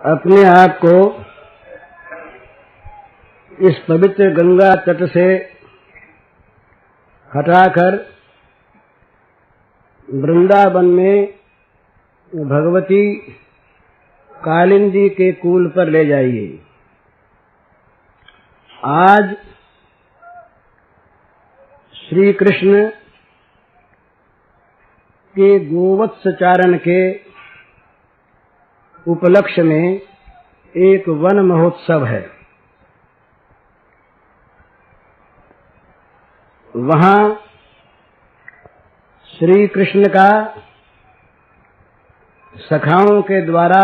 अपने आप को इस पवित्र गंगा तट से हटाकर वृंदावन में भगवती कालिंदी के कूल पर ले जाइए। आज श्री कृष्ण के गोवत्स चारण के उपलक्ष्य में एक वन महोत्सव है। वहाँ श्री कृष्ण का सखाओं के द्वारा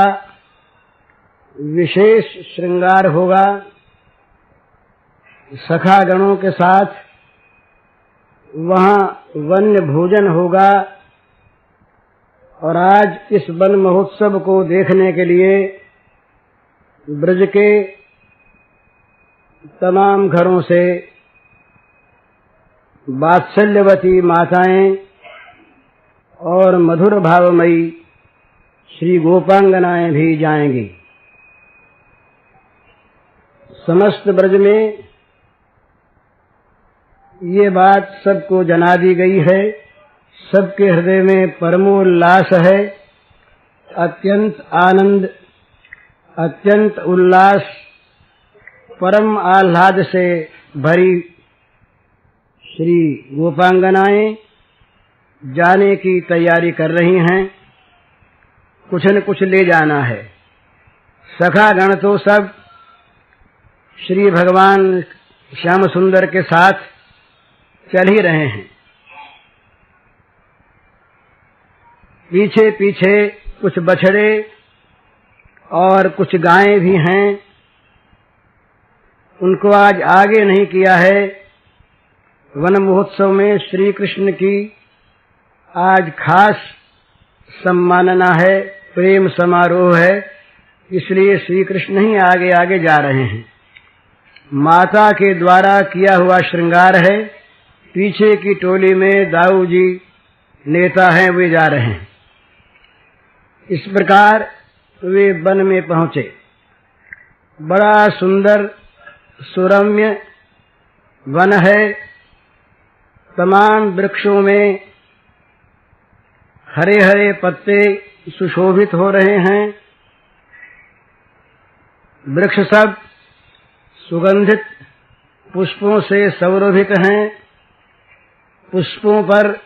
विशेष श्रृंगार होगा। सखागणों के साथ वहाँ वन्य भोजन होगा और आज इस वन महोत्सव को देखने के लिए ब्रज के तमाम घरों से वात्सल्यवती माताएं और मधुर भावमयी श्री गोपांगनाएं भी जाएंगी। समस्त ब्रज में ये बात सबको जना दी गई है। सबके हृदय में परमोल्लास है। अत्यंत आनंद, अत्यंत उल्लास, परम आह्लाद से भरी श्री गोपांगनाएं जाने की तैयारी कर रही हैं। कुछ न कुछ ले जाना है। सखागण तो सब श्री भगवान श्याम सुंदर के साथ चल ही रहे हैं। पीछे पीछे कुछ बछड़े और कुछ गायें भी हैं। उनको आज आगे नहीं किया है। वन महोत्सव में श्री कृष्ण की आज खास सम्मानना है, प्रेम समारोह है, इसलिए श्री कृष्ण ही आगे आगे जा रहे हैं। माता के द्वारा किया हुआ श्रृंगार है। पीछे की टोली में दाऊ जी नेता हैं, वे जा रहे हैं। इस प्रकार वे वन में पहुंचे। बड़ा सुंदर सुरम्य वन है। तमाम वृक्षों में हरे हरे पत्ते सुशोभित हो रहे हैं। वृक्ष सब सुगंधित पुष्पों से सौरभित हैं। पुष्पों पर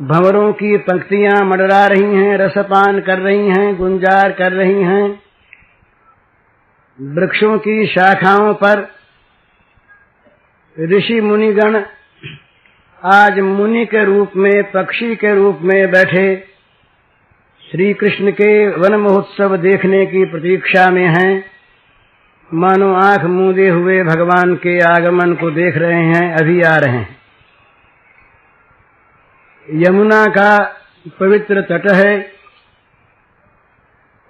भंवरों की पंक्तियां मंडरा रही हैं, रसपान कर रही हैं, गुंजार कर रही हैं। वृक्षों की शाखाओं पर ऋषि मुनिगण आज मुनि के रूप में, पक्षी के रूप में बैठे श्री कृष्ण के वन महोत्सव देखने की प्रतीक्षा में हैं। मानो आंख मूंदे हुए भगवान के आगमन को देख रहे हैं, अभी आ रहे हैं। यमुना का पवित्र तट है।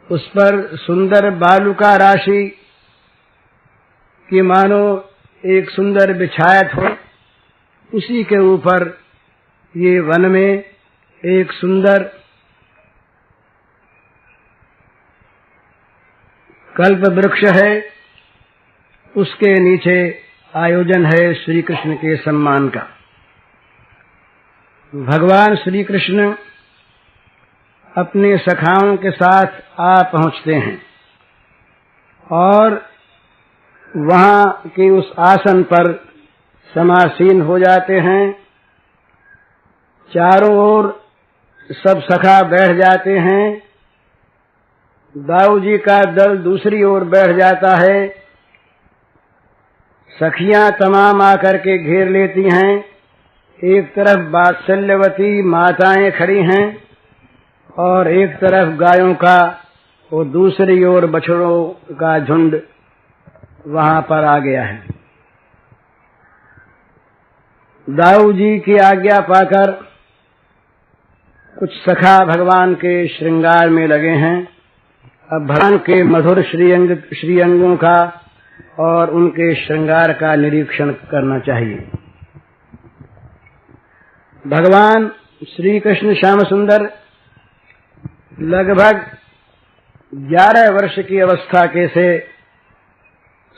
उस पर सुंदर बालुका राशि की मानो एक सुंदर बिछायत हो। उसी के ऊपर ये वन में एक सुंदर कल्प वृक्ष है। उसके नीचे आयोजन है श्री कृष्ण के सम्मान का। भगवान श्री कृष्ण अपने सखाओं के साथ आ पहुंचते हैं और वहां के उस आसन पर समासीन हो जाते हैं। चारों ओर सब सखा बैठ जाते हैं। दाऊ जी का दल दूसरी ओर बैठ जाता है। सखियां तमाम आकर के घेर लेती हैं। एक तरफ वात्सल्यवती माताएं खड़ी हैं और एक तरफ गायों का और दूसरी ओर बछड़ों का झुंड वहां पर आ गया है। दाऊ जी की आज्ञा पाकर कुछ सखा भगवान के श्रृंगार में लगे हैं। अब भगवान के मधुर श्रीअंगों का और उनके श्रृंगार का निरीक्षण करना चाहिए। भगवान श्री कृष्ण श्याम सुंदर लगभग 11 वर्ष की अवस्था के से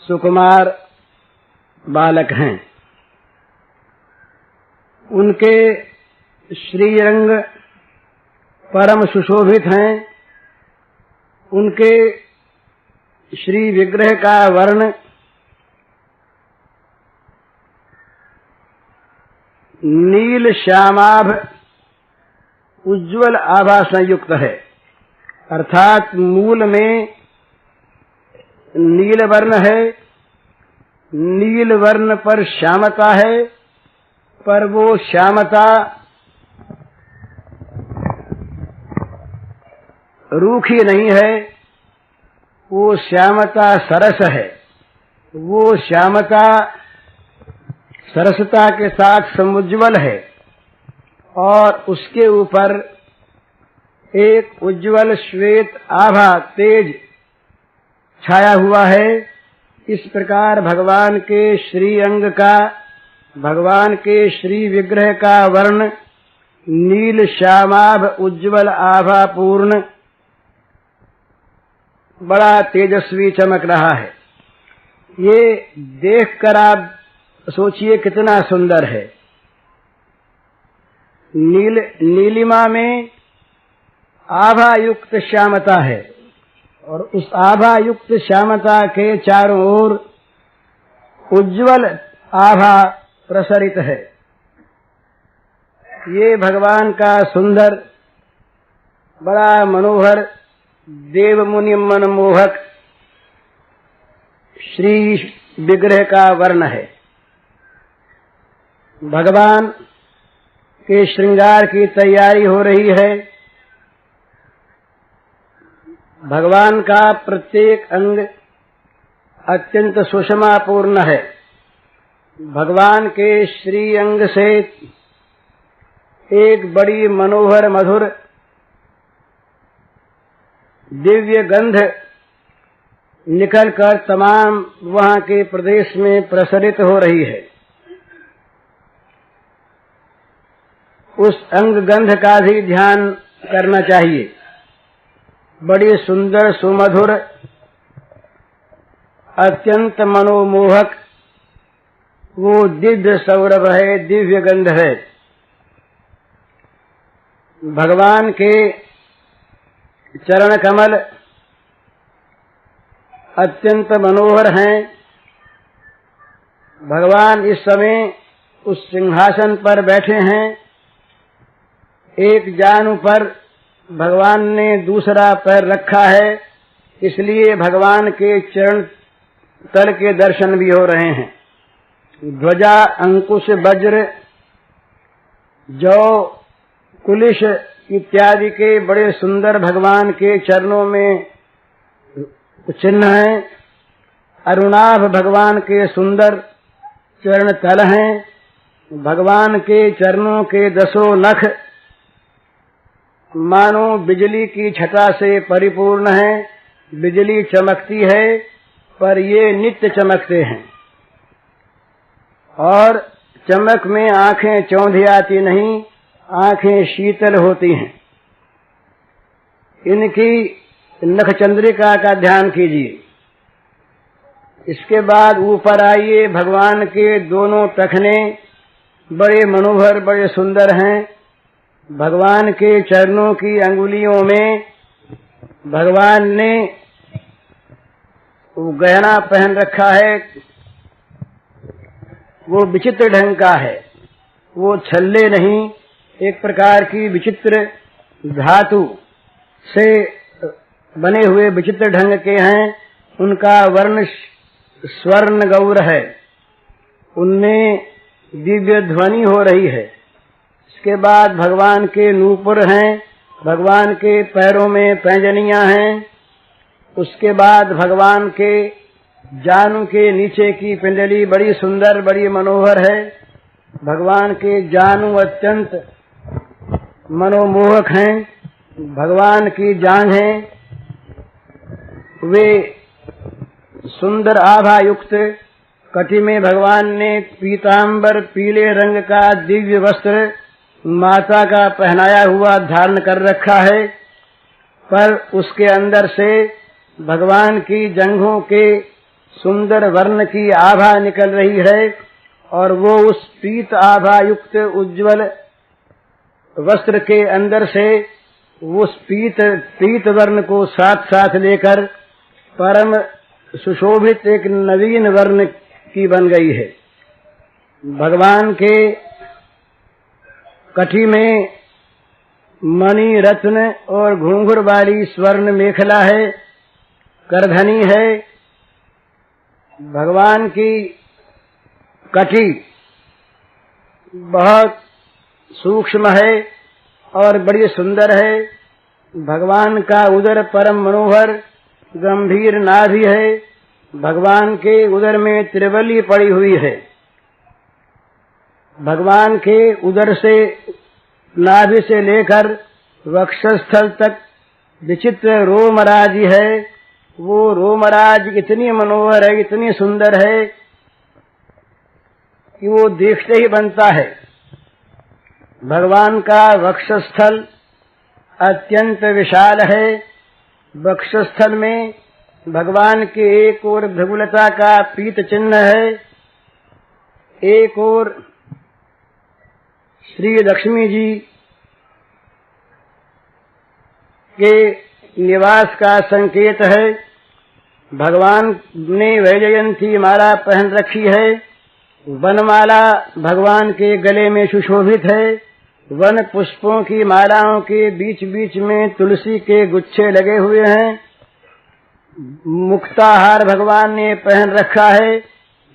सुकुमार बालक हैं। उनके श्रीअंग परम सुशोभित हैं। उनके श्री विग्रह का वर्ण नील श्यामाभ उज्ज्वल आभा संयुक्त है, अर्थात मूल में नील वर्ण है, नील वर्ण पर श्यामता है, पर वो श्यामता रूखी नहीं है, वो श्यामता सरस है। वो श्यामता सरसता के साथ समुज्ज्वल है और उसके ऊपर एक उज्ज्वल श्वेत आभा तेज छाया हुआ है। इस प्रकार भगवान के श्री अंग का, भगवान के श्री विग्रह का वर्ण नील श्यामाभ उज्ज्वल आभा पूर्ण बड़ा तेजस्वी चमक रहा है। ये देखकर आप सोचिए कितना सुंदर है। नीलिमा में आभा युक्त श्यामता है और उस आभा युक्त श्यामता के चारों ओर उज्ज्वल आभा प्रसरित है। ये भगवान का सुंदर बड़ा मनोहर देव मुनि मनमोहक श्री विग्रह का वर्ण है। भगवान के श्रृंगार की तैयारी हो रही है। भगवान का प्रत्येक अंग अत्यंत सुषमापूर्ण है। भगवान के श्री अंग से एक बड़ी मनोहर मधुर दिव्य गंध निकलकर तमाम वहां के प्रदेश में प्रसरित हो रही है। उस अंग गंध का भी ध्यान करना चाहिए। बड़ी सुंदर सुमधुर अत्यंत मनोमोहक वो दिव्य सौरभ है, दिव्य गंध है। भगवान के चरण कमल अत्यंत मनोहर हैं। भगवान इस समय उस सिंहासन पर बैठे हैं। एक जानु पर भगवान ने दूसरा पैर रखा है, इसलिए भगवान के चरण तल के दर्शन भी हो रहे हैं। ध्वजा अंकुश वज्र जौ कुलिश इत्यादि के बड़े सुंदर भगवान के चरणों में चिन्ह हैं। अरुणाभ भगवान के सुंदर चरण तल हैं। भगवान के चरणों के 10 नख मानो बिजली की छटा से परिपूर्ण है। बिजली चमकती है, पर ये नित्य चमकते हैं और चमक में आंखें चौंधियाती नहीं, आंखें शीतल होती हैं। इनकी नखचंद्रिका का ध्यान कीजिए। इसके बाद ऊपर आइए। भगवान के दोनों टखने बड़े मनोहर, बड़े सुंदर हैं। भगवान के चरणों की अंगुलियों में भगवान ने वो गहना पहन रखा है, वो विचित्र ढंग का है। वो छल्ले नहीं, एक प्रकार की विचित्र धातु से बने हुए विचित्र ढंग के हैं। उनका वर्ण स्वर्ण गौर है। उनमें दिव्य ध्वनि हो रही है। इसके बाद भगवान के नूपुर हैं। भगवान के पैरों में पैंजनियां हैं। उसके बाद भगवान के जानु के नीचे की पिंडली बड़ी सुंदर, बड़ी मनोहर है। भगवान के जानु अत्यंत मनोमोहक हैं। भगवान की जांघें वे सुंदर आभा युक्त। कटी में भगवान ने पीतांबर पीले रंग का दिव्य वस्त्र माता का पहनाया हुआ धारण कर रखा है। पर उसके अंदर से भगवान की जंघों के सुंदर वर्ण की आभा निकल रही है और वो उस पीत आभा युक्त उज्ज्वल वस्त्र के अंदर से उस पीत वर्ण को साथ साथ लेकर परम सुशोभित एक नवीन वर्ण की बन गई है। भगवान के कटी में मणि रत्न और घुंघरू वाली स्वर्ण मेखला है, करधनी है। भगवान की कटी बहुत सूक्ष्म है और बड़ी सुंदर है। भगवान का उदर परम मनोहर गंभीर नाभि है। भगवान के उदर में त्रिवली पड़ी हुई है। भगवान के उदर से नाभि से लेकर वक्षस्थल तक विचित्र रोमराज है। वो रोमराज इतनी मनोहर है, इतनी सुंदर है कि वो देखते ही बनता है। भगवान का वक्षस्थल अत्यंत विशाल है। वक्षस्थल में भगवान के एक ओर भृगुलता का पीत चिन्ह है, एक ओर श्री लक्ष्मी जी के निवास का संकेत है। भगवान ने वैजयंती माला पहन रखी है। वनमाला भगवान के गले में सुशोभित है। वन पुष्पों की मालाओं के बीच बीच में तुलसी के गुच्छे लगे हुए हैं। मुक्ताहार भगवान ने पहन रखा है।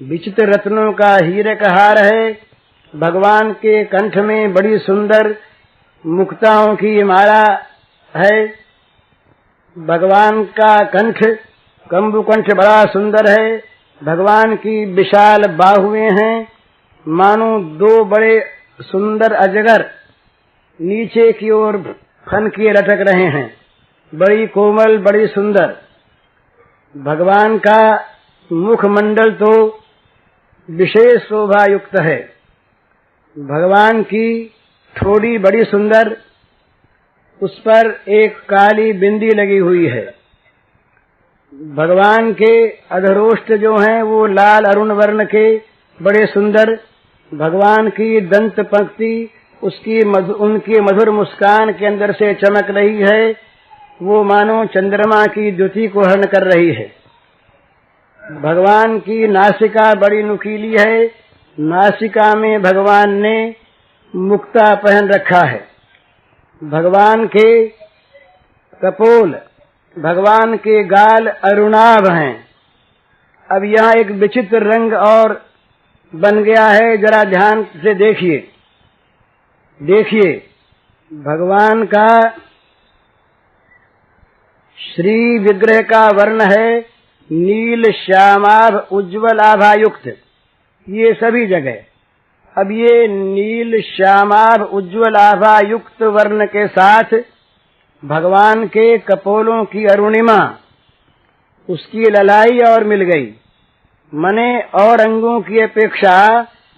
विचित्र रत्नों का हीरक हार है। भगवान के कंठ में बड़ी सुंदर मुक्ताओं की माला है। भगवान का कंठ कंबुकंठ बड़ा सुंदर है। भगवान की विशाल बाहुएं हैं, मानो दो बड़े सुंदर अजगर नीचे की ओर फन किए लटक रहे हैं। बड़ी कोमल, बड़ी सुंदर। भगवान का मुखमंडल तो विशेष शोभा युक्त है। भगवान की ठोड़ी बड़ी सुंदर, उस पर एक काली बिंदी लगी हुई है। भगवान के अधरोष्ट जो हैं वो लाल अरुण वर्ण के बड़े सुंदर। भगवान की दंत पंक्ति उनकी मधुर मुस्कान के अंदर से चमक रही है। वो मानो चंद्रमा की द्युति को हरण कर रही है। भगवान की नासिका बड़ी नुकीली है। नासिका में भगवान ने मुक्ता पहन रखा है। भगवान के कपोल, भगवान के गाल अरुणाभ हैं। अब यहाँ एक विचित्र रंग और बन गया है, जरा ध्यान से देखिए। देखिए, भगवान का श्री विग्रह का वर्ण है नील श्यामाभ उज्ज्वल आभायुक्त, ये सभी जगह। अब ये नील श्यामाभ उज्ज्वल आभायुक्त वर्ण के साथ भगवान के कपोलों की अरुणिमा, उसकी ललाई और मिल गई। मने और अंगों की अपेक्षा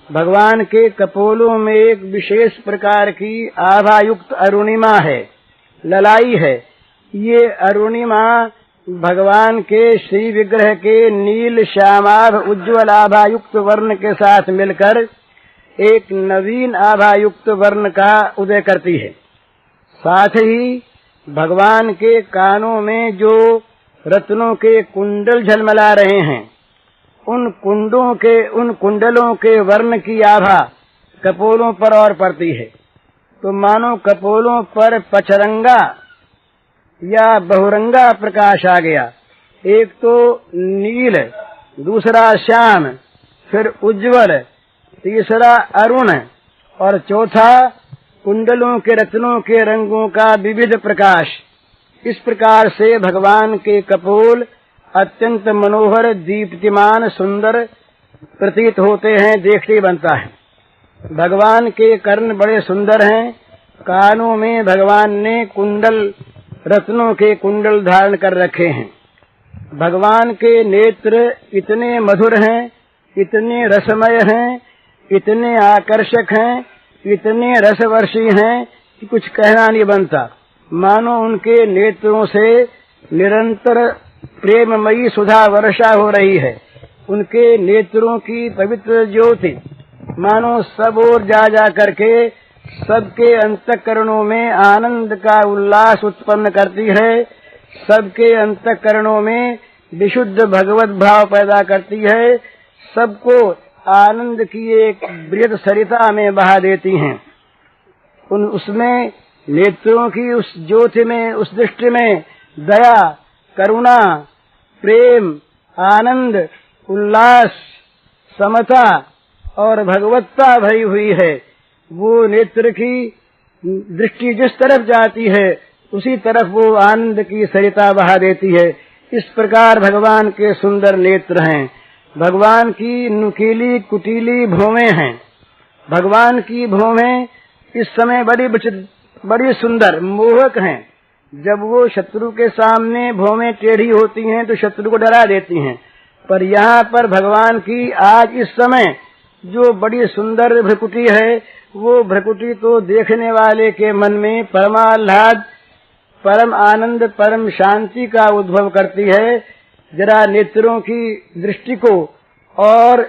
भगवान के कपोलों में एक विशेष प्रकार की आभायुक्त अरुणिमा है, ललाई है। ये अरुणिमा भगवान के श्री विग्रह के नील श्यामाभ उज्ज्वल आभायुक्त वर्ण के साथ मिलकर एक नवीन आभायुक्त वर्ण का उदय करती है। साथ ही भगवान के कानों में जो रत्नों के कुंडल झलमला रहे हैं, उन कुंडलों के वर्ण की आभा कपोलों पर और पड़ती है। तो मानो कपोलों पर पचरंगा या बहुरंगा प्रकाश आ गया। एक तो नील, दूसरा श्याम, फिर उज्ज्वल, तीसरा अरुण और चौथा कुंडलों के रत्नों के रंगों का विविध प्रकाश। इस प्रकार से भगवान के कपोल अत्यंत मनोहर, दीप्तिमान, सुंदर प्रतीत होते हैं, देखते ही बनता है। भगवान के कर्ण बड़े सुंदर हैं। कानों में भगवान ने कुंडल, रत्नों के कुंडल धारण कर रखे हैं। भगवान के नेत्र इतने मधुर हैं, इतने रसमय हैं, इतने आकर्षक हैं, इतने रसवर्षी हैं कि कुछ कहना नहीं बनता। मानो उनके नेत्रों से निरंतर प्रेममयी सुधा वर्षा हो रही है। उनके नेत्रों की पवित्र ज्योति मानो सब ओर जा करके सबके अंतःकरणों में आनंद का उल्लास उत्पन्न करती है, सबके अंतःकरणों में विशुद्ध भगवत भाव पैदा करती है, सबको आनंद की एक बृहद सरिता में बहा देती हैं। उसमें नेत्रों की उस ज्योति में, उस दृष्टि में दया, करुणा, प्रेम, आनंद, उल्लास, समता और भगवत्ता भरी हुई है। वो नेत्र की दृष्टि जिस तरफ जाती है उसी तरफ वो आनंद की सरिता बहा देती है। इस प्रकार भगवान के सुंदर नेत्र हैं। भगवान की नुकीली कुटीली भौवें हैं। भगवान की भौवें इस समय बड़ी सुंदर मोहक हैं। जब वो शत्रु के सामने भौवें टेढ़ी होती हैं तो शत्रु को डरा देती हैं, पर यहाँ पर भगवान की आज इस समय जो बड़ी सुंदर भ्रकुटी है, वो भ्रकुटी तो देखने वाले के मन में परमाह्लाद, परम आनंद, परम शांति का उद्भव करती है। जरा नेत्रों की दृष्टि को और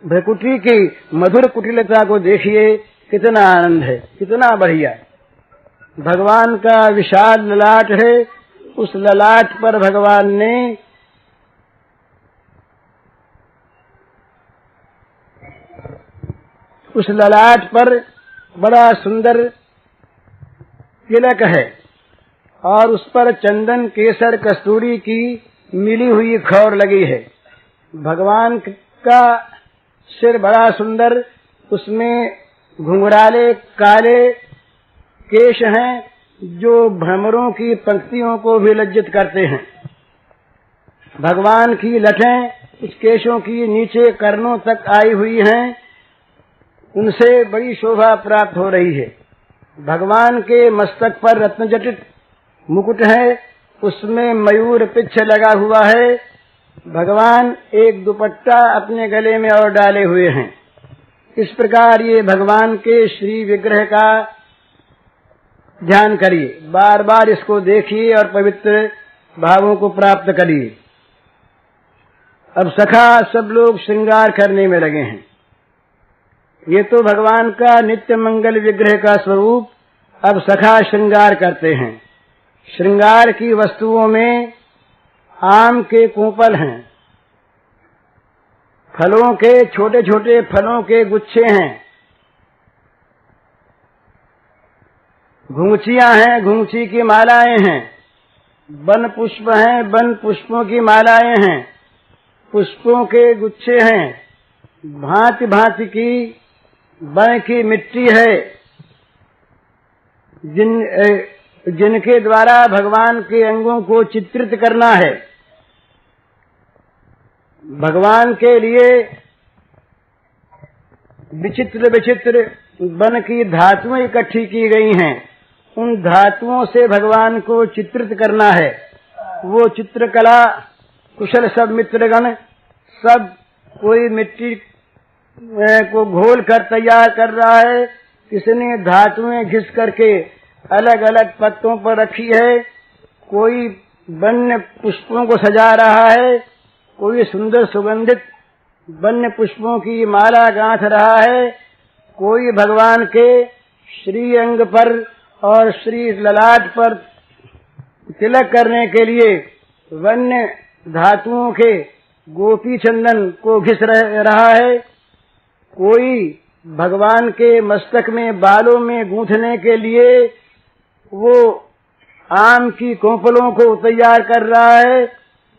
भ्रकुटी की मधुर कुटिलता को देखिए, कितना आनंद है, कितना बढ़िया। भगवान का विशाल ललाट है। उस ललाट पर भगवान ने उस ललाट पर बड़ा सुंदर तिलक है और उस पर चंदन, केसर, कस्तूरी की मिली हुई खौर लगी है। भगवान का सिर बड़ा सुंदर, उसमें घुंघराले काले केश हैं जो भ्रमरों की पंक्तियों को भी लज्जित करते हैं। भगवान की लठें उस केशों की नीचे कर्णों तक आई हुई हैं, उनसे बड़ी शोभा प्राप्त हो रही है। भगवान के मस्तक पर रत्नजटित मुकुट है, उसमें मयूर पिच्छ लगा हुआ है। भगवान एक दुपट्टा अपने गले में और डाले हुए हैं। इस प्रकार ये भगवान के श्री विग्रह का ध्यान करिए, बार बार इसको देखिए और पवित्र भावों को प्राप्त करिए। अब सखा सब लोग श्रृंगार करने में लगे हैं। ये तो भगवान का नित्य मंगल विग्रह का स्वरूप अब सखा श्रृंगार करते हैं। श्रृंगार की वस्तुओं में आम के कोपल हैं, फलों के छोटे छोटे फलों के गुच्छे हैं, घुंघचियां हैं, घुंघची की मालाएं हैं, वन पुष्प हैं, वन पुष्पों की मालाएं हैं, पुष्पों के गुच्छे हैं, भांति भांति की वन की मिट्टी है, जिनके द्वारा भगवान के अंगों को चित्रित करना है। भगवान के लिए विचित्र विचित्र वन की धातुएं इकट्ठी की गई हैं। उन धातुओं से भगवान को चित्रित करना है। वो चित्रकला कुशल सब मित्रगण सब कोई मिट्टी को घोल कर तैयार कर रहा है, किसने धातुएं घिस करके अलग अलग पत्तों पर रखी है, कोई वन्य पुष्पों को सजा रहा है, कोई सुंदर सुगंधित वन्य पुष्पों की माला गांथ रहा है, कोई भगवान के श्री अंग पर और श्री ललाट पर तिलक करने के लिए वन्य धातुओं के गोपी चंदन को घिस रहा है, कोई भगवान के मस्तक में बालों में गूंथने के लिए वो आम की कोंपलों को तैयार कर रहा है,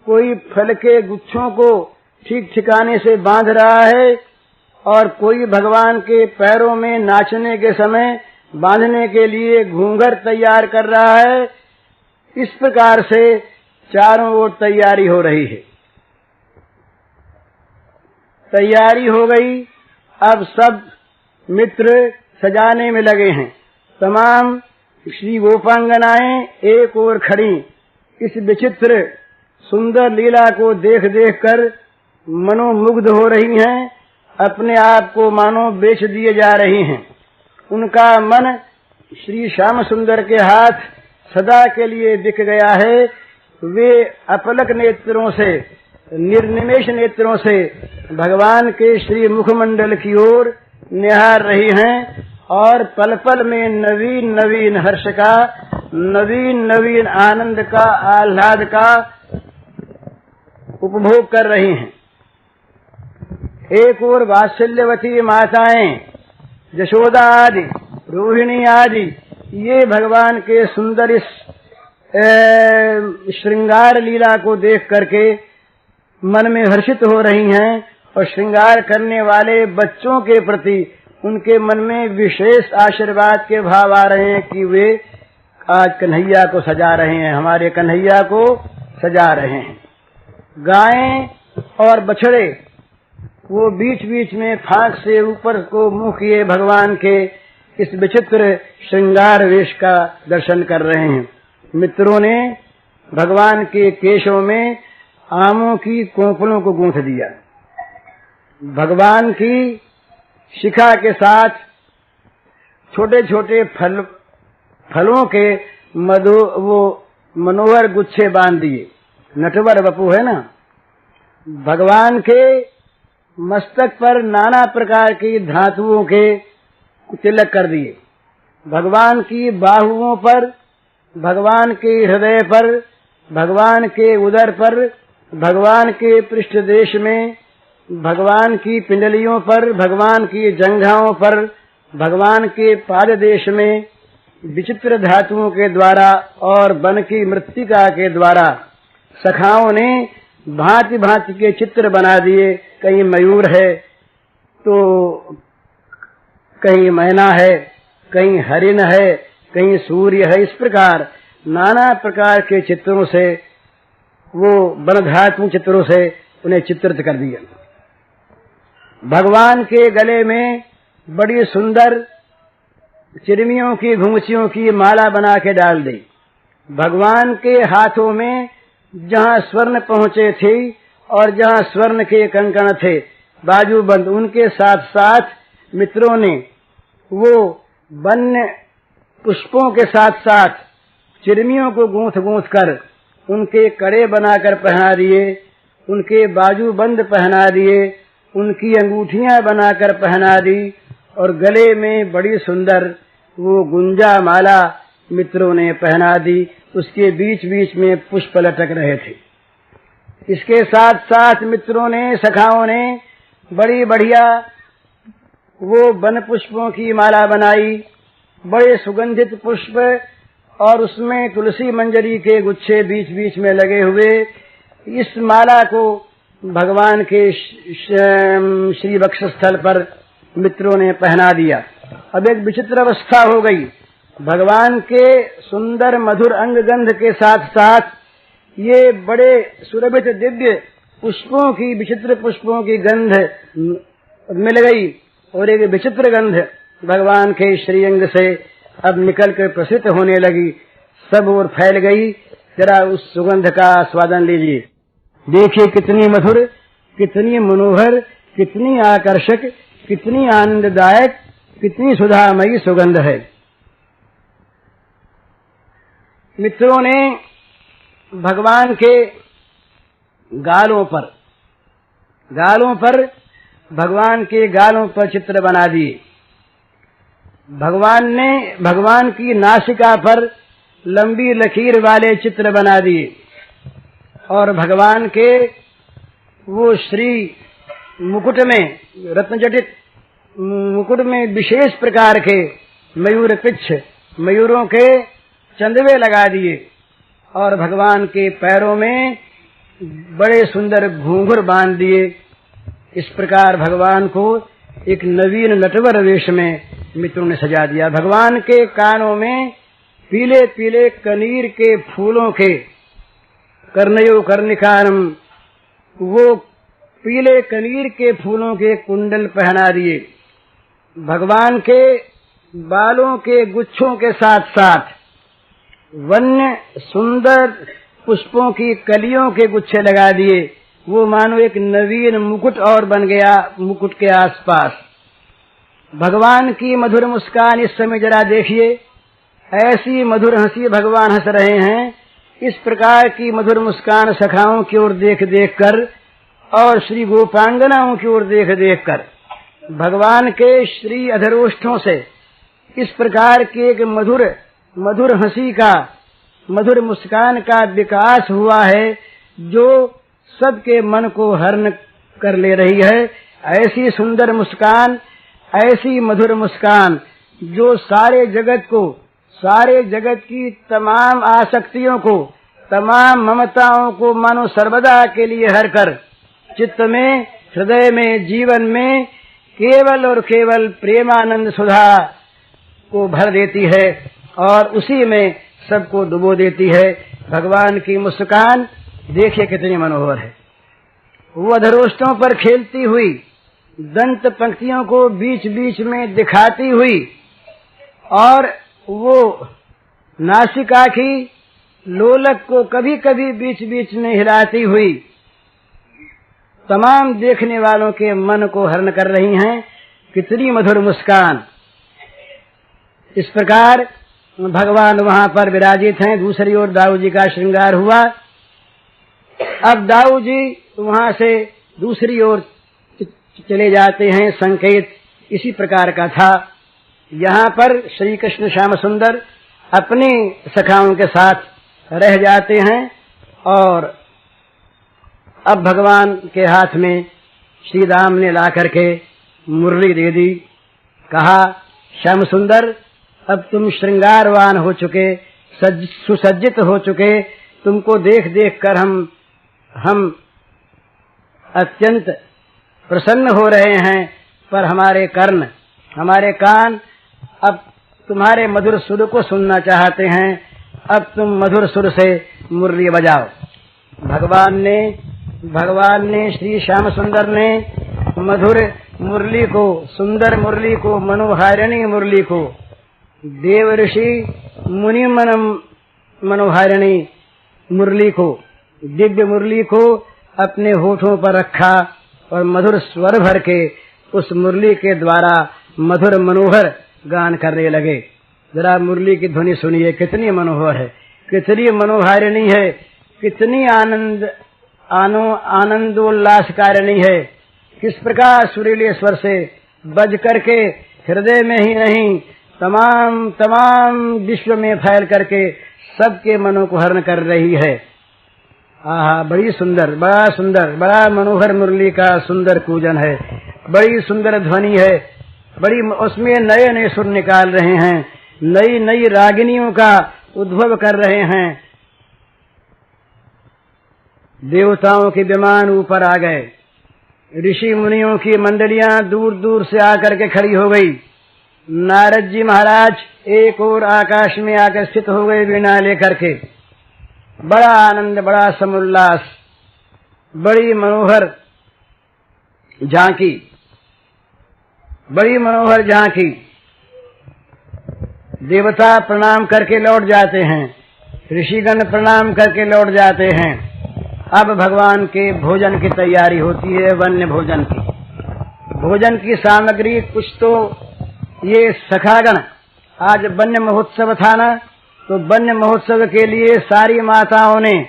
कोई फल के गुच्छों को ठीक ठिकाने से बांध रहा है और कोई भगवान के पैरों में नाचने के समय बांधने के लिए घूंघर तैयार कर रहा है। इस प्रकार से चारों ओर तैयारी हो रही है। तैयारी हो गई, अब सब मित्र सजाने में लगे हैं। तमाम श्री गोपांगनाएं एक ओर खड़ी इस विचित्र सुंदर लीला को देख देख कर मनोमुग्ध हो रही हैं, अपने आप को मानो बेच दिए जा रही हैं। उनका मन श्री श्याम सुंदर के हाथ सदा के लिए दिख गया है। वे अपलक नेत्रों से, निर्निमेष नेत्रों से भगवान के श्री मुखमंडल की ओर निहार रही हैं और पल पल में नवीन नवीन हर्ष का, नवीन नवीन आनंद का, आह्लाद का उपभोग कर रही हैं। एक ओर वात्सल्यवती माताएं, यशोदा आदि, रोहिणी आदि, ये भगवान के सुंदर इस श्रृंगार लीला को देख करके मन में हर्षित हो रही हैं और श्रृंगार करने वाले बच्चों के प्रति उनके मन में विशेष आशीर्वाद के भाव आ रहे हैं कि वे आज कन्हैया को सजा रहे हैं, हमारे कन्हैया को सजा रहे हैं। गायें और बछड़े वो बीच बीच में फांक से ऊपर को मुंह किए भगवान के इस विचित्र श्रृंगार वेश का दर्शन कर रहे हैं। मित्रों ने भगवान के केशों में आमों की कोंपलों को गूंथ दिया। भगवान की शिखा के साथ छोटे छोटे फलों के वो मनोहर गुच्छे बांध दिए। नटवर वपु है ना। भगवान के मस्तक पर नाना प्रकार की धातुओं के तिलक कर दिए। भगवान की बाहुओं पर, भगवान के हृदय पर, भगवान के उदर पर, भगवान के पृष्ठदेश में, भगवान की पिंडलियों पर, भगवान की जंघाओं पर, भगवान के पाददेश में विचित्र धातुओं के द्वारा और वन की मृत्तिका के द्वारा सखाओं ने भांति भांति के चित्र बना दिए। कहीं मयूर है तो कहीं मैना है, कहीं हरिण है, कहीं सूर्य है। इस प्रकार नाना प्रकार के चित्रों से, वो वन धातु चित्रों से उन्हें चित्रित कर दिया। भगवान के गले में बड़ी सुंदर चिरमियों की घुंघचियों की माला बना के डाल दी। भगवान के हाथों में जहाँ स्वर्ण पहुँचे थे और जहाँ स्वर्ण के कंकण थे बाजूबंद, उनके साथ साथ मित्रों ने वो वन्य पुष्पों के साथ साथ चिरमियों को गूंथ गूंथ कर उनके कड़े बनाकर पहना दिए, उनके बाजूबंद पहना दिए, उनकी अंगूठियां बनाकर पहना दी और गले में बड़ी सुंदर वो गुंजा माला मित्रों ने पहना दी। उसके बीच बीच में पुष्प लटक रहे थे। इसके साथ साथ मित्रों ने, सखाओं ने बड़ी बढ़िया वो वन पुष्पों की माला बनाई, बड़े सुगंधित पुष्प और उसमें तुलसी मंजरी के गुच्छे बीच बीच में लगे हुए। इस माला को भगवान के श्री वक्षस्थल पर मित्रों ने पहना दिया। अब एक विचित्र अवस्था हो गई। भगवान के सुंदर मधुर अंग गंध के साथ साथ ये बड़े सुरभित दिव्य पुष्पों की, विचित्र पुष्पों की गंध मिल गई और एक विचित्र गंध भगवान के श्रीअंग से अब निकलकर प्रसिद्ध होने लगी, सब ओर फैल गई। जरा उस सुगंध का आस्वादन लीजिए। देखिए कितनी मधुर, कितनी मनोहर, कितनी आकर्षक, कितनी आनंददायक, कितनी सुधामयी सुगंध है। मित्रों ने भगवान के गालों पर भगवान के गालों पर चित्र बना दिए। भगवान ने भगवान की नासिका पर लंबी लकीर वाले चित्र बना दिए और भगवान के वो श्री मुकुट में, रत्नजटित मुकुट में विशेष प्रकार के मयूर पिच्छ, मयूरों के चंदवे लगा दिए और भगवान के पैरों में बड़े सुंदर घूंघर बांध दिए। इस प्रकार भगवान को एक नवीन नटवर वेश में मित्रों ने सजा दिया। भगवान के कानों में पीले पीले कनीर के फूलों के, कर्णयो कर्णिकारम, वो पीले कनीर के फूलों के कुंडल पहना दिए। भगवान के बालों के गुच्छों के साथ साथ वन्य सुंदर पुष्पों की कलियों के गुच्छे लगा दिए। वो मानो एक नवीन मुकुट और बन गया मुकुट के आसपास। भगवान की मधुर मुस्कान इस समय जरा देखिए, ऐसी मधुर हंसी भगवान हंस रहे हैं। इस प्रकार की मधुर मुस्कान सखाओं की ओर देख देख कर और श्री गोपांगनाओं की ओर देख देख कर भगवान के श्री अधरोष्ठों से इस प्रकार के एक मधुर मधुर हंसी का, मधुर मुस्कान का विकास हुआ है जो सबके मन को हरण कर ले रही है। ऐसी सुंदर मुस्कान, ऐसी मधुर मुस्कान जो सारे जगत को, सारे जगत की तमाम आसक्तियों को, तमाम ममताओं को मानो सर्वदा के लिए हर कर चित्त में, हृदय में, जीवन में केवल और केवल प्रेमानंद सुधा को भर देती है और उसी में सबको डुबो देती है। भगवान की मुस्कान देखिए कितनी मनोहर है। वो अधरोष्ठों पर खेलती हुई, दंत पंक्तियों को बीच बीच में दिखाती हुई और वो नासिका की लोलक को कभी कभी बीच बीच में हिलाती हुई तमाम देखने वालों के मन को हरण कर रही हैं। कितनी मधुर मुस्कान। इस प्रकार भगवान वहां पर विराजित हैं। दूसरी ओर दाऊ जी का श्रृंगार हुआ। अब दाऊ जी वहां से दूसरी ओर चले जाते हैं। संकेत इसी प्रकार का था। यहाँ पर श्री कृष्ण श्याम सुंदर अपनी सखाओं के साथ रह जाते हैं और अब भगवान के हाथ में श्री राम ने ला करके मुरली दे दी। कहा, श्याम सुंदर अब तुम श्रृंगारवान हो चुके, सुसज्जित हो चुके। तुमको देख देख कर हम अत्यंत प्रसन्न हो रहे हैं, पर हमारे कर्ण, हमारे कान अब तुम्हारे मधुर सुर को सुनना चाहते हैं। अब तुम मधुर सुर से मुरली बजाओ। भगवान ने श्री श्याम सुंदर ने मधुर मुरली को, सुंदर मुरली को, मनोहारिणी मुरली को, देव ऋषि मुनि मनोहारिणी मुरली को, दिव्य मुरली को अपने होठों पर रखा और मधुर स्वर भर के उस मुरली के द्वारा मधुर मनोहर गान करने लगे। जरा मुरली की ध्वनि सुनिए, कितनी मनोहर है, कितनी मनोहारिणी है, कितनी आनंदोल्लासकारिणी है। किस प्रकार सुरीले स्वर से बज करके हृदय में ही नहीं तमाम विश्व में फैल करके सबके मनों को हरण कर रही है। आहा, बड़ी सुंदर, बड़ा सुंदर, बड़ा मनोहर मुरली का सुंदर कूजन है। बड़ी सुंदर ध्वनि है, बड़ी उसमें नए नए सुर निकाल रहे हैं, नई नई रागिनियों का उद्भव कर रहे हैं। देवताओं के विमान ऊपर आ गए, ऋषि मुनियों की मंडलियां दूर दूर से आकर के खड़ी हो गई। नारद जी महाराज एक और आकाश में आकर स्थित हो गए वीणा लेकर के। बड़ा आनंद, बड़ा समुल्लास, बड़ी मनोहर झांकी, बड़ी मनोहर झांकी। देवता प्रणाम करके लौट जाते हैं, ऋषिगण प्रणाम करके लौट जाते हैं। अब भगवान के भोजन की तैयारी होती है, वन्य भोजन की। भोजन की सामग्री कुछ तो ये सखागण, आज वन्य महोत्सव था ना, तो वन्य महोत्सव के लिए सारी माताओं ने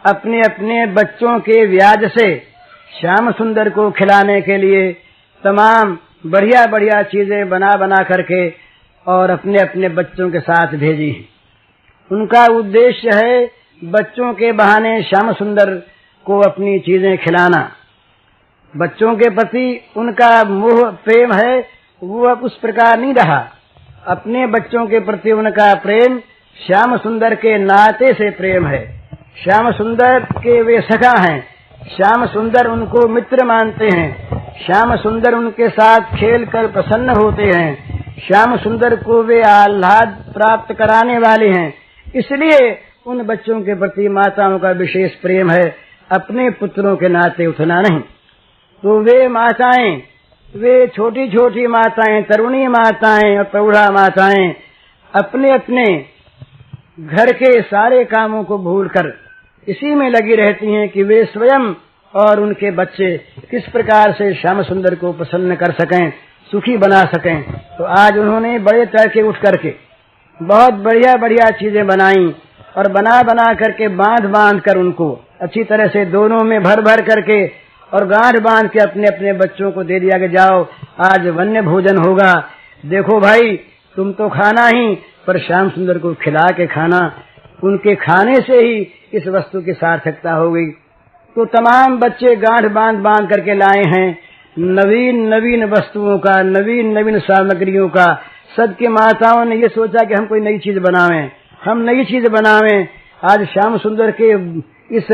अपने अपने बच्चों के व्याज से श्याम सुंदर को खिलाने के लिए तमाम बढ़िया बढ़िया चीजें बना बना करके और अपने अपने बच्चों के साथ भेजी। उनका उद्देश्य है बच्चों के बहाने श्याम सुंदर को अपनी चीजें खिलाना। बच्चों के प्रति उनका मोह प्रेम है, वो अब उस प्रकार नहीं रहा। अपने बच्चों के प्रति उनका प्रेम श्याम सुंदर के नाते से प्रेम है। श्याम सुंदर के वे सखा हैं, श्याम सुंदर उनको मित्र मानते हैं, श्याम सुंदर उनके साथ खेल कर प्रसन्न होते हैं, श्याम सुंदर को वे आह्लाद प्राप्त कराने वाले हैं। इसलिए उन बच्चों के प्रति माताओं का विशेष प्रेम है, अपने पुत्रों के नाते उतना नहीं। तो वे माताएं, वे छोटी छोटी माताएं, तरुणी माताएं और प्रौढ़ा माताएं अपने अपने घर के सारे कामों को भूलकर इसी में लगी रहती हैं कि वे स्वयं और उनके बच्चे किस प्रकार से श्याम सुंदर को प्रसन्न कर सकें, सुखी बना सकें। तो आज उन्होंने बड़े तड़के उठ करके बहुत बढ़िया बढ़िया चीजें बनाई और बना बना करके बांध बांध कर उनको अच्छी तरह से दोनों में भर भर करके और गांठ बांध के अपने अपने बच्चों को दे दिया कि जाओ आज वन्य भोजन होगा। देखो भाई तुम तो खाना ही, पर श्याम सुंदर को खिला के खाना, उनके खाने से ही इस वस्तु की सार्थकता हो गई। तो तमाम बच्चे गांठ बांध बांध करके लाए हैं नवीन नवीन वस्तुओं का, नवीन नवीन सामग्रियों का। सबके माताओं ने ये सोचा कि हम कोई नई चीज बनावें, हम नई चीज बनावें। आज श्याम सुंदर के इस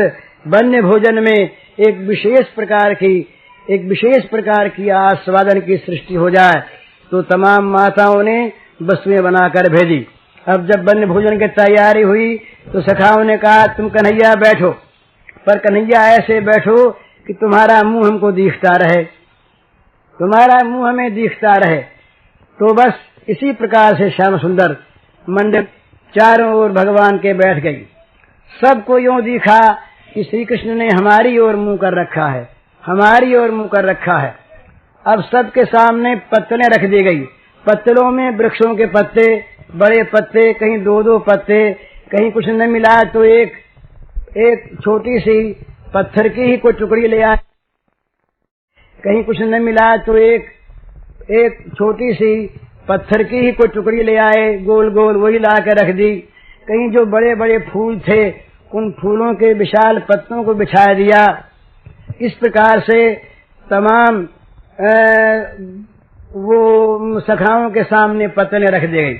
वन्य भोजन में एक विशेष प्रकार की आस्वादन की सृष्टि हो जाए। तो तमाम माताओं ने वस्तुएं बनाकर भेजी। अब जब वन्य भोजन की तैयारी हुई तो सखाओं ने कहा तुम कन्हैया बैठो, पर कन्हैया ऐसे बैठो कि तुम्हारा मुंह हमको दिखता रहे, तुम्हारा मुंह हमें दिखता रहे। तो बस इसी प्रकार से श्याम सुंदर मंडप चारों ओर भगवान के बैठ गई। सबको यूं दिखा कि श्री कृष्ण ने हमारी ओर मुंह कर रखा है, हमारी ओर मुंह कर रखा है। अब सबके सामने पत्तलें रख दी गई। पत्तलों में वृक्षों के पत्ते, बड़े पत्ते, कहीं दो दो पत्ते, कहीं कुछ न मिला तो एक छोटी सी पत्थर की ही कोई टुकड़ी ले आए, कहीं कुछ न मिला तो एक छोटी सी पत्थर की ही कोई टुकड़ी ले आए, गोल गोल वही ला के रख दी। कहीं जो बड़े बड़े फूल थे उन फूलों के विशाल पत्तों को बिछा दिया। इस प्रकार से तमाम वो सखाओं के सामने पत्तलें रख दी गई।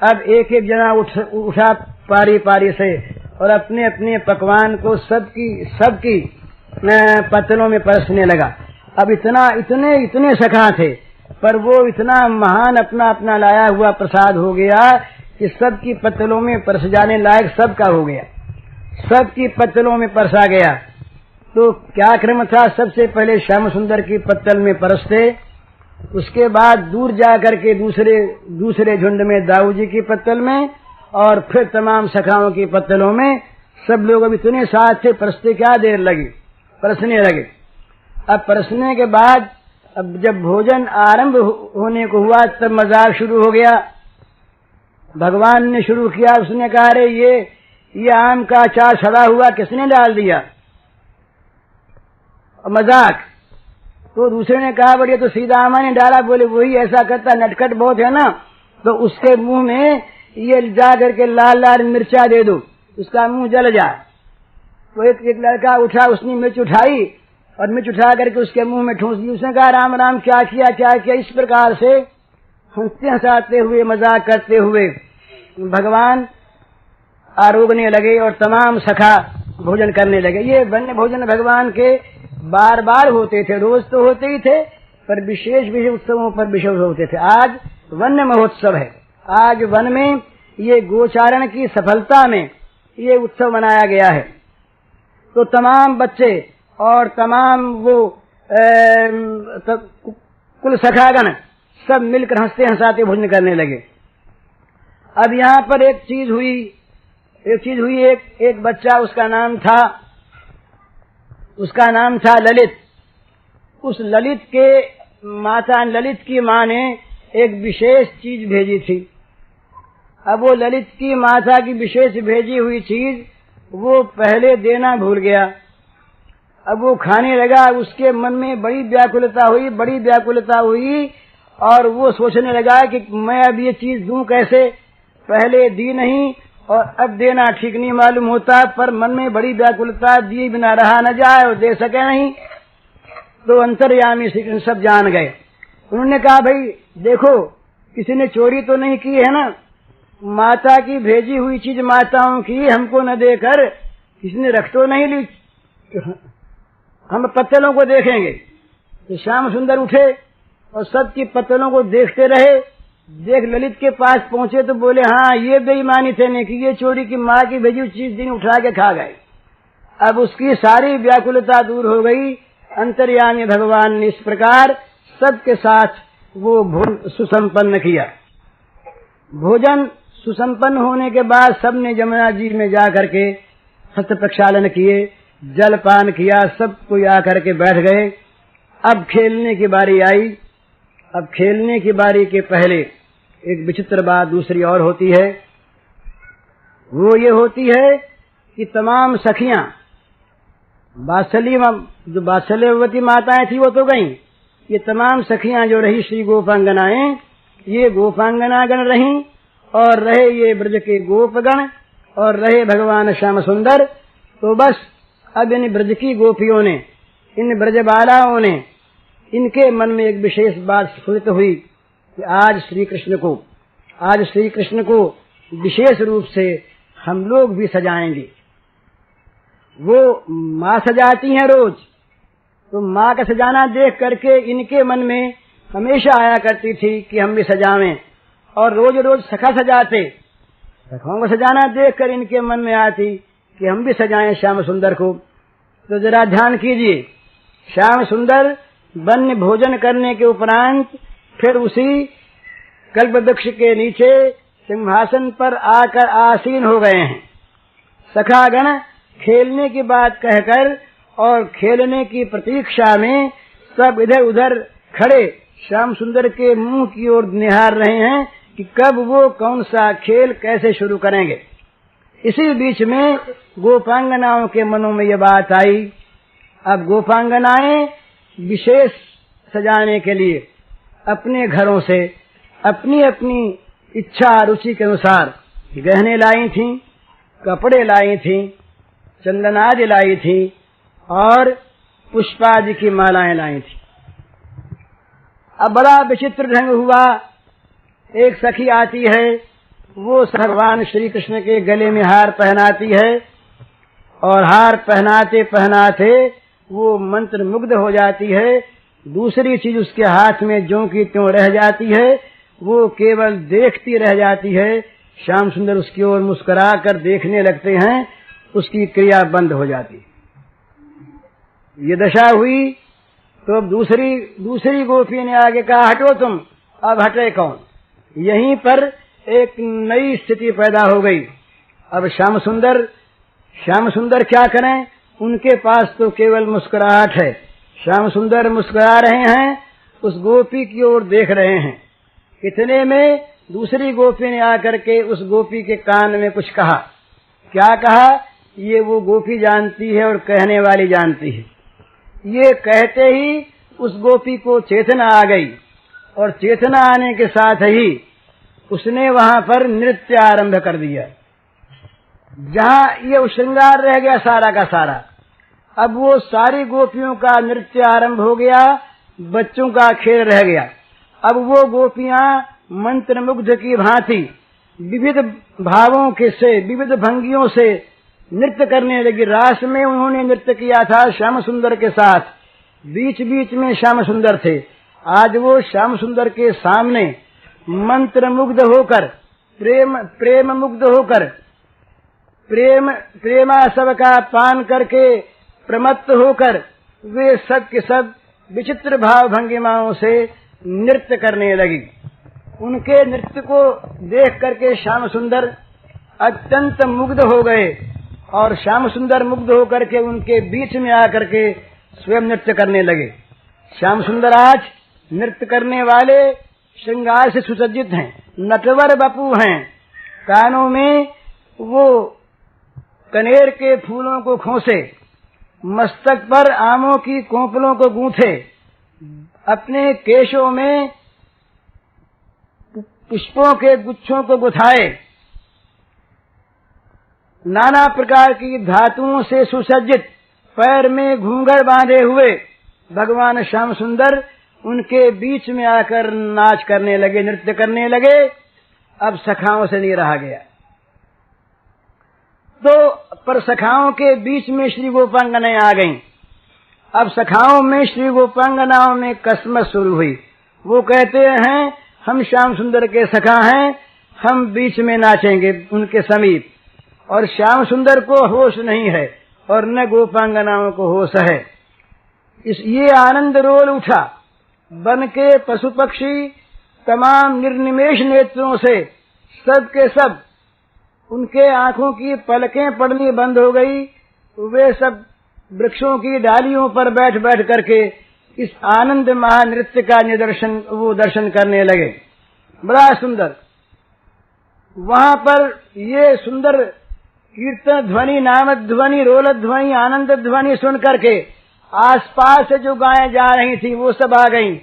अब एक एक जना उठा पारी पारी से और अपने अपने पकवान को सबकी पत्तलों में परसने लगा। अब इतने सखा थे, पर वो इतना महान अपना अपना लाया हुआ प्रसाद हो गया कि सबकी पत्तलों में परस जाने लायक सबका हो गया, सबकी पत्तलों में परसा गया। तो क्या क्रम था? सबसे पहले श्याम सुंदर की पत्तल में परसते, उसके बाद दूर जाकर के दूसरे झुंड में दाऊ जी की पत्तल में, और फिर तमाम सखाओं की पत्तलों में। सब लोग अब इतने साथ थे, परसते क्या देर लगी, परसने लगे। अब परसने के बाद अब जब भोजन आरंभ होने को हुआ तब मजाक शुरू हो गया। भगवान ने शुरू किया, उसने कहा अरे ये आम का अचार सड़ा हुआ किसने डाल दिया? मजाक। तो दूसरे ने कहा बड़े तो सीतारामा ने डाला। बोले वही ऐसा करता, नटखट बहुत है ना, तो उसके मुंह में ये जा करके लाल लाल मिर्चा दे दो, उसका मुंह जल जाए। तो एक लड़का उठा, उसने मिर्च उठाई और मिर्च उठा करके उसके मुंह में ठूंस दी। उसने कहा राम राम क्या किया क्या किया। इस प्रकार से हंसते हंसाते हुए, मजाक करते हुए भगवान आरोगने लगे और तमाम सखा भोजन करने लगे। ये वन्य भोजन भगवान के बार बार होते थे, रोज तो होते ही थे, पर विशेष विशेष उत्सवों पर विशेष होते थे। आज वन्य महोत्सव है, आज वन में ये गोचारण की सफलता में ये उत्सव मनाया गया है। तो तमाम बच्चे और तमाम वो कुल सखागण सब मिलकर हंसते हंसाते भोजन करने लगे। अब यहाँ पर एक चीज हुई, एक बच्चा, उसका नाम था ललित। उस ललित की माँ ने एक विशेष चीज भेजी थी। अब वो ललित की माता की विशेष भेजी हुई चीज वो पहले देना भूल गया। अब वो खाने लगा, उसके मन में बड़ी व्याकुलता हुई और वो सोचने लगा कि मैं अब ये चीज दूं कैसे, पहले दी नहीं और अब देना ठीक नहीं मालूम होता, पर मन में बड़ी व्याकुलता, दिए बिना रहा न जाए और दे सके नहीं। तो अंतर्यामी श्री कृष्ण सब जान गए। उन्होंने कहा भाई देखो, किसी ने चोरी तो नहीं की है ना, माता की भेजी हुई चीज माताओं की हमको न देकर किसी ने रख तो नहीं ली, हम पत्तलों को देखेंगे। तो श्याम सुंदर उठे और सबकी पत्तलों को देखते रहे। देख ललित के पास पहुंचे तो बोले हाँ ये बेईमानी थे ने कि ये चोरी की माँ की भेजी हुई चीज दिन उठा के खा गए। अब उसकी सारी व्याकुलता दूर हो गई। अंतर्यामी भगवान ने इस प्रकार सबके साथ वो भोजन सुसंपन्न किया। भोजन सुसंपन्न होने के बाद सबने जमुना जी में जा करके हस्त प्रक्षालन किए, जलपान किया, सब कोई आकर के बैठ गए। अब खेलने की बारी आई। अब खेलने की बारी के पहले एक विचित्र बात दूसरी और होती है, वो ये होती है कि तमाम सखियां जो वात्सल्यवती माताएं थी वो तो गईं, ये तमाम सखियां जो रही श्री गोपांगनाएं, ये गोपांगनागण रहीं, और रहे ये ब्रज के गोपगण, और रहे भगवान श्याम सुंदर। तो बस अब इन ब्रज की गोपियों ने, इन ब्रजबालाओं ने, इनके मन में एक विशेष बात स्फुरित हुई कि आज श्री कृष्ण को विशेष रूप से हम लोग भी सजाएंगे। वो माँ सजाती हैं रोज, तो माँ का सजाना देख करके इनके मन में हमेशा आया करती थी कि हम भी सजावें, और रोज रोज सखा सजाते, सखाओं को सजाना देखकर इनके मन में आती कि हम भी सजाएं श्याम सुंदर को। तो जरा ध्यान कीजिए, श्याम सुंदर वन्य भोजन करने के उपरांत फिर उसी कल्पवृक्ष के नीचे सिंहासन पर आकर आसीन हो गए हैं। सखागण खेलने की बात कहकर और खेलने की प्रतीक्षा में सब इधर उधर खड़े श्याम सुंदर के मुंह की ओर निहार रहे हैं कि कब वो कौन सा खेल कैसे शुरू करेंगे। इसी बीच में गोपांगनाओं के मनों में ये बात आई, अब गोपांगनाएं विशेष सजाने के लिए अपने घरों से अपनी अपनी इच्छा रुचि के अनुसार गहने लाई थीं, कपड़े लाई थीं, चंदनादि लाई थी और पुष्पादि की मालाएं लाई थी। अब बड़ा विचित्र ढंग हुआ, एक सखी आती है, वो भगवान श्री कृष्ण के गले में हार पहनाती है, और हार पहनाते पहनाते वो मंत्र मुग्ध हो जाती है। दूसरी चीज उसके हाथ में ज्यों की त्यों रह जाती है, वो केवल देखती रह जाती है। श्याम सुंदर उसकी ओर मुस्कुरा कर देखने लगते हैं, उसकी क्रिया बंद हो जाती। ये दशा हुई तो अब दूसरी गोपी ने आगे कहा, हटो तुम। अब हटे कौन? यहीं पर एक नई स्थिति पैदा हो गई। अब श्याम सुंदर क्या करें? उनके पास तो केवल मुस्कुराहट है। श्याम सुंदर मुस्कुरा रहे हैं, उस गोपी की ओर देख रहे हैं। इतने में दूसरी गोपी ने आकर के उस गोपी के कान में कुछ कहा। क्या कहा? ये वो गोपी जानती है और कहने वाली जानती है। ये कहते ही उस गोपी को चेतना आ गई, और चेतना आने के साथ ही उसने वहां पर नृत्य आरंभ कर दिया। जहां ये श्रृंगार रह गया सारा का सारा, अब वो सारी गोपियों का नृत्य आरंभ हो गया, बच्चों का खेल रह गया। अब वो गोपियां मंत्रमुग्ध की भांति विविध भावों के से, विविध भंगियों से नृत्य करने लगी। रास में उन्होंने नृत्य किया था श्याम सुंदर के साथ, बीच बीच में श्याम सुंदर थे। आज वो श्याम सुंदर के सामने मंत्र मुग्ध होकर, प्रेम मुग्ध होकर, प्रेमासव का पान करके प्रमत्त होकर वे सब के सब विचित्र भाव भंगिमाओं से नृत्य करने लगी। उनके नृत्य को देख करके श्याम सुंदर अत्यंत मुग्ध हो गए, और श्याम सुंदर मुग्ध होकर के उनके बीच में आकर के स्वयं नृत्य करने लगे। श्याम सुंदर आज नृत्य करने वाले श्रृंगार से सुसज्जित हैं, नटवर बपू हैं। कानों में वो कनेर के फूलों को खोसे, मस्तक पर आमों की कोंपलों को गूंथे, अपने केशों में पुष्पों के गुच्छों को गुथाए, नाना प्रकार की धातुओं से सुसज्जित, पैर में घूंघट बांधे हुए भगवान श्याम सुंदर उनके बीच में आकर नाच करने लगे, नृत्य करने लगे। अब सखाओं से नहीं रहा गया, तो पर सखाओं के बीच में श्री गोपांगनाएं आ गईं। अब सखाओं में, श्री गोपांगनाओं में कसमत शुरू हुई। वो कहते हैं, हम श्याम सुंदर के सखा हैं, हम बीच में नाचेंगे उनके समीप। और श्याम सुंदर को होश नहीं है और न गोपांगनाओं को होश है। ये आनंद रोल उठा। वन के पशु पक्षी तमाम निर्निमेष नेत्रों से सब के सब उनके आंखों की पलकें पड़नी बंद हो गई। वे सब वृक्षों की डालियों पर बैठ बैठ करके इस आनंद महानृत्य का दर्शन करने लगे। बड़ा सुंदर। वहां पर ये सुंदर कीर्तन ध्वनि, नाम ध्वनि, रोल ध्वनि, आनंद ध्वनि सुन करके आसपास से जो गायें जा रही थी वो सब आ गईं।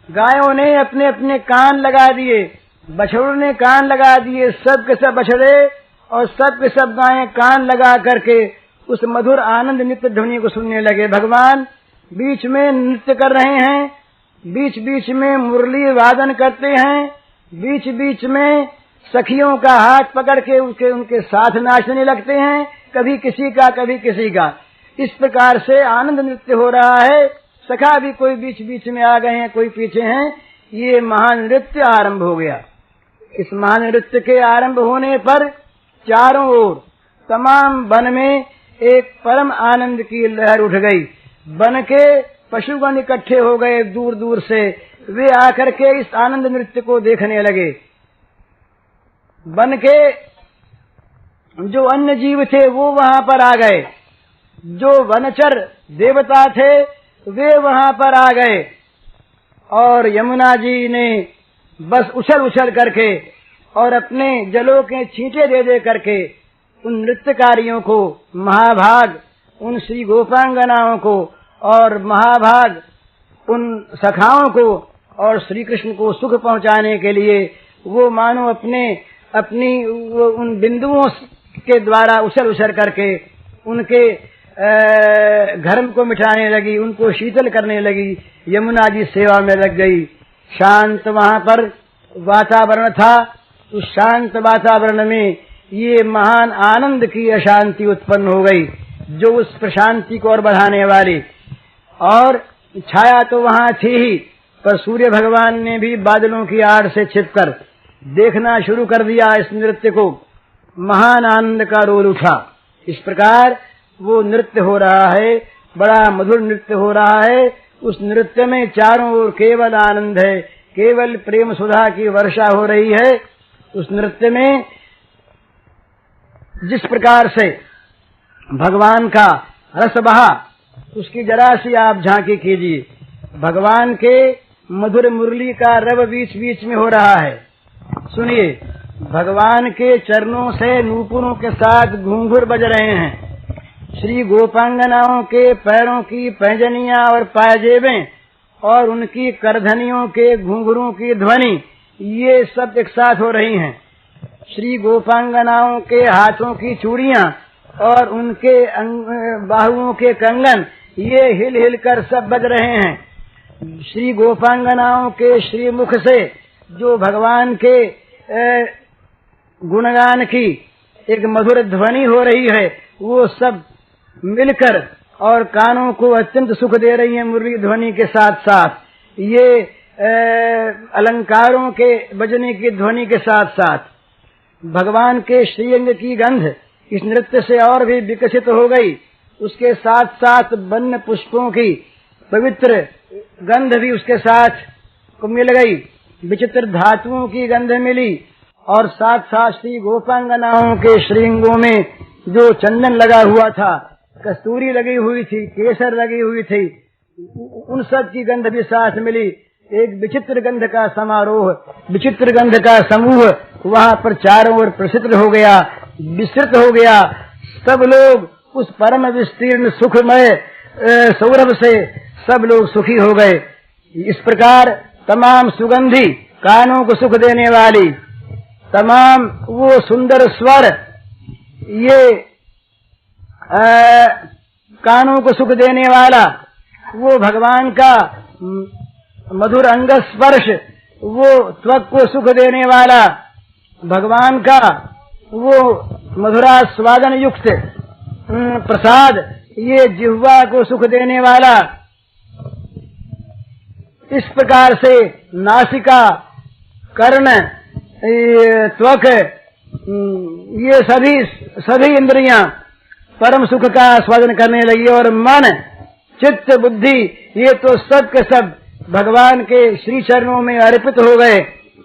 गायों ने अपने अपने कान लगा दिए, बछड़ों ने कान लगा दिए, सब के सब बछड़े और सब के सब गायें कान लगा करके उस मधुर आनंद नृत्य ध्वनि को सुनने लगे। भगवान बीच में नृत्य कर रहे हैं, बीच बीच में मुरली वादन करते हैं, बीच बीच में सखियों का हाथ पकड़ के उनके साथ नाचने लगते हैं, कभी किसी का कभी किसी का। इस प्रकार से आनंद नृत्य हो रहा है। सखा भी कोई बीच बीच में आ गए हैं, कोई पीछे हैं। ये महान नृत्य आरंभ हो गया। इस महान नृत्य के आरंभ होने पर चारों ओर तमाम वन में एक परम आनंद की लहर उठ गई। वन के पशुगण इकट्ठे हो गए दूर दूर से, वे आकर के इस आनंद नृत्य को देखने लगे। वन के जो अन्य जीव थे वो वहां पर आ गए, जो वनचर देवता थे वे वहां पर आ गए, और यमुना जी ने बस उछल उछल करके और अपने जलों के छींटे दे दे करके उन नृत्यकारियों को, महाभाग उन श्री गोपांगनाओं को और महाभाग उन सखाओं को और श्री कृष्ण को सुख पहुंचाने के लिए वो मानो अपनी उन बिंदुओं के द्वारा उछल उछल करके उनके घर्म को मिटाने लगी, उनको शीतल करने लगी। यमुना जी सेवा में लग गई। शांत वहां पर वातावरण था। उस शांत वातावरण में ये महान आनंद की अशांति उत्पन्न हो गई, जो उस प्रशांति को और बढ़ाने वाली। और छाया तो वहां थी ही, पर सूर्य भगवान ने भी बादलों की आड़ से छिपकर देखना शुरू कर दिया इस नृत्य को। महान आनंद का रोल उठा। इस प्रकार वो नृत्य हो रहा है, बड़ा मधुर नृत्य हो रहा है। उस नृत्य में चारों ओर केवल आनंद है, केवल प्रेम सुधा की वर्षा हो रही है। उस नृत्य में जिस प्रकार से भगवान का रस बहा, उसकी जरा सी आप झांकी कीजिए। भगवान के मधुर मुरली का रव बीच बीच में हो रहा है। सुनिए, भगवान के चरणों से नूपुरों के साथ घूंघर बज रहे हैं। श्री गोपांगनाओं के पैरों की पैंजनियां और पायजेबें और उनकी करधनियों के घुंघरूं की ध्वनि, ये सब एक साथ हो रही हैं। श्री गोपांगनाओं के हाथों की चूड़ियां और उनके बाहुओं के कंगन, ये हिल हिल कर सब बज रहे हैं। श्री गोपांगनाओं के श्रीमुख से जो भगवान के गुणगान की एक मधुर ध्वनि हो रही है, वो सब मिलकर और कानों को अत्यंत सुख दे रही है मुरली ध्वनि के साथ साथ। ये अलंकारों के बजने की ध्वनि के साथ साथ भगवान के श्रीअंग की गंध इस नृत्य से और भी विकसित हो गई। उसके साथ साथ वन्य पुष्पों की पवित्र गंध भी उसके साथ को मिल गई। विचित्र धातुओं की गंध मिली और साथ साथ श्री गोपांगनाओं के श्रीअंगों में जो चंदन लगा हुआ था, कस्तूरी लगी हुई थी, केसर लगी हुई थी, उन सब की गंध भी साथ मिली। एक विचित्र गंध का समारोह, विचित्र गंध का समूह वहां पर चारों ओर प्रसिद्ध हो गया, विस्तृत हो गया। सब लोग उस परम विस्तीर्ण सुखमय सौरभ से सब लोग सुखी हो गए। इस प्रकार तमाम सुगंधी, कानों को सुख देने वाली तमाम वो सुंदर स्वर, ये कानों को सुख देने वाला वो भगवान का मधुर अंग स्पर्श, वो त्वक को सुख देने वाला भगवान का वो मधुरा स्वादन युक्त प्रसाद, ये जिह्वा को सुख देने वाला। इस प्रकार से नासिका, कर्ण, त्वक, ये सभी इंद्रियां परम सुख का स्वादन करने लगी और मन, चित्त, बुद्धि, ये तो सब के सब भगवान के श्री चरणों में अर्पित हो गए।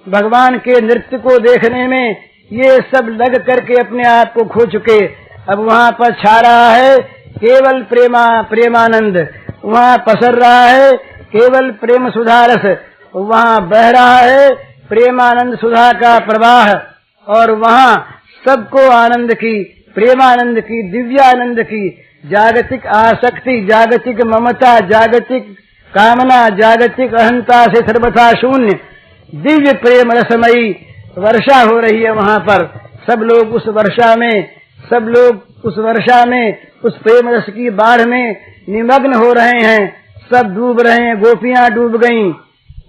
भगवान के नृत्य को देखने में ये सब लग करके अपने आप को खो चुके। अब वहाँ पर छा रहा है केवल प्रेमानंद, वहाँ पसर रहा है केवल प्रेम सुधारस, वहाँ बह रहा है प्रेमानंद सुधा का प्रवाह, और वहाँ सबको आनंद की, प्रेमानंद की, दिव्यानंद की, जागतिक आसक्ति, जागतिक ममता, जागतिक कामना, जागतिक अहंता से सर्वथा शून्य दिव्य प्रेम रसमयी वर्षा हो रही है। वहाँ पर सब लोग उस वर्षा में, सब लोग उस वर्षा में, उस प्रेम रस की बाढ़ में निमग्न हो रहे हैं। सब डूब रहे हैं, गोपियां डूब गईं,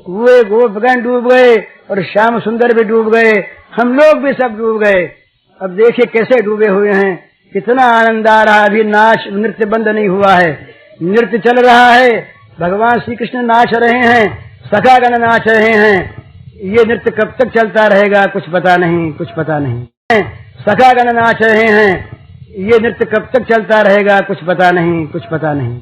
वे गोपगण डूब गए और श्याम सुंदर भी डूब गए, हम लोग भी सब डूब गए। अब देखिए कैसे डूबे हुए हैं, कितना आनंद आ रहा है। अभी नाच नृत्य बंद नहीं हुआ है, नृत्य चल रहा है। भगवान श्री कृष्ण नाच रहे हैं, सखागण नाच रहे हैं। ये नृत्य कब तक चलता रहेगा कुछ पता नहीं, कुछ पता नहीं। सखागण नाच रहे हैं, ये नृत्य कब तक चलता रहेगा कुछ पता नहीं, कुछ पता नहीं।